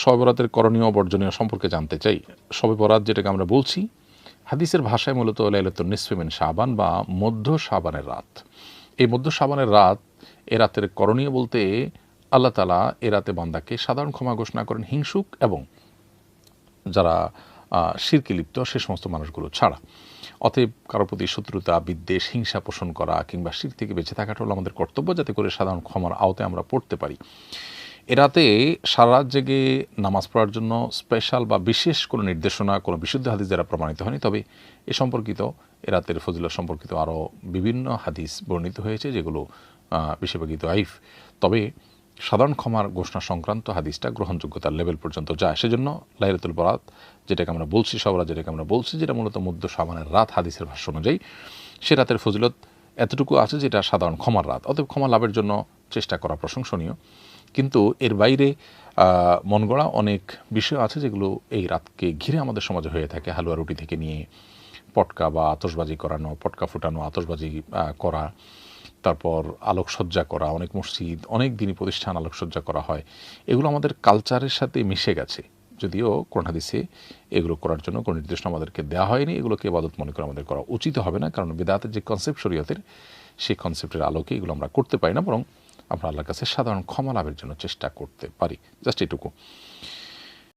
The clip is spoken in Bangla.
শবে বরাতের করণীয় বর্জনীয় সম্পর্কে জানতে চাই। শবে বরাত যেটাকে আমরা বলছি হাদিসের ভাষায় মূলত লাইলাতুন নিসফি মিন শাবান বা মধ্য শাবানের রাত। এই মধ্য শাবানের রাত, এ রাতের করণীয় বলতে আল্লাহ তাআলা এ রাতে বান্দাকে সাধারণ ক্ষমা ঘোষণা করেন হিংসুক এবং যারা শিরকে লিপ্ত সে সমস্ত মানুষগুলো ছাড়া। অতএব কারো প্রতি শত্রুতা, বিদ্বেষ, হিংসা পোষণ করা কিংবা শির থেকে বেঁচে থাকাটা হলো আমাদের কর্তব্য, যাতে করে সাধারণ ক্ষমার আওতায় আমরা পড়তে পারি। এ রাতে সারা রাত জেগে নামাজ পড়ার জন্য স্পেশাল বা বিশেষ কোনো নির্দেশনা, কোনো বিশুদ্ধ হাদিস দ্বারা প্রমাণিত হয়নি। তবে এ সম্পর্কিত, এ রাতের ফজিলত সম্পর্কিত আরও বিভিন্ন হাদিস বর্ণিত হয়েছে, যেগুলো বেশিরভাগই দাইফ। তবে সাধারণ ক্ষমার ঘোষণা সংক্রান্ত হাদিসটা গ্রহণযোগ্যতার লেভেল পর্যন্ত যায়। সেজন্য লাইলাতুল বরাত যেটাকে আমরা বলছি, শবে বরাত যেটাকে আমরা বলছি, যেটা মূলত মধ্য শাবানের রাত হাদিসের ভাষ্য অনুযায়ী, সে রাতের ফজিলত এতটুকু আছে যেটা সাধারণ ক্ষমার রাত। অতএব ক্ষমা লাভের জন্য চেষ্টা করা প্রশংসনীয়। কিন্তু এর বাইরে মন গড়া অনেক বিষয় আছে যেগুলো এই রাতকে ঘিরে আমাদের সমাজে হয়ে থাকে। হালুয়া রুটি থেকে নিয়ে পটকা বা আতশবাজি করানো, পটকা ফুটানো, আতশবাজি করা, তারপর আলোকসজ্জা করা, অনেক মসজিদ, অনেক দিনই প্রতিষ্ঠান আলোকসজ্জা করা হয়। এগুলো আমাদের কালচারের সাথে মিশে গেছে, যদিও কোরআন হাদিসে এগুলো করার জন্য কোনো নির্দেশনা আমাদেরকে দেওয়া হয়নি। এগুলোকে ইবাদত মনে করে আমাদের করা উচিত হবে না, কারণ বিদআতের যে কনসেপ্ট শরীয়তের, সেই কনসেপ্টের আলোকে এগুলো আমরা করতে পারি না, বরং আমরা আল্লাহর কাছে সাধারণ ক্ষমা লাভের জন্য চেষ্টা করতে পারি। জাস্ট এটুকু।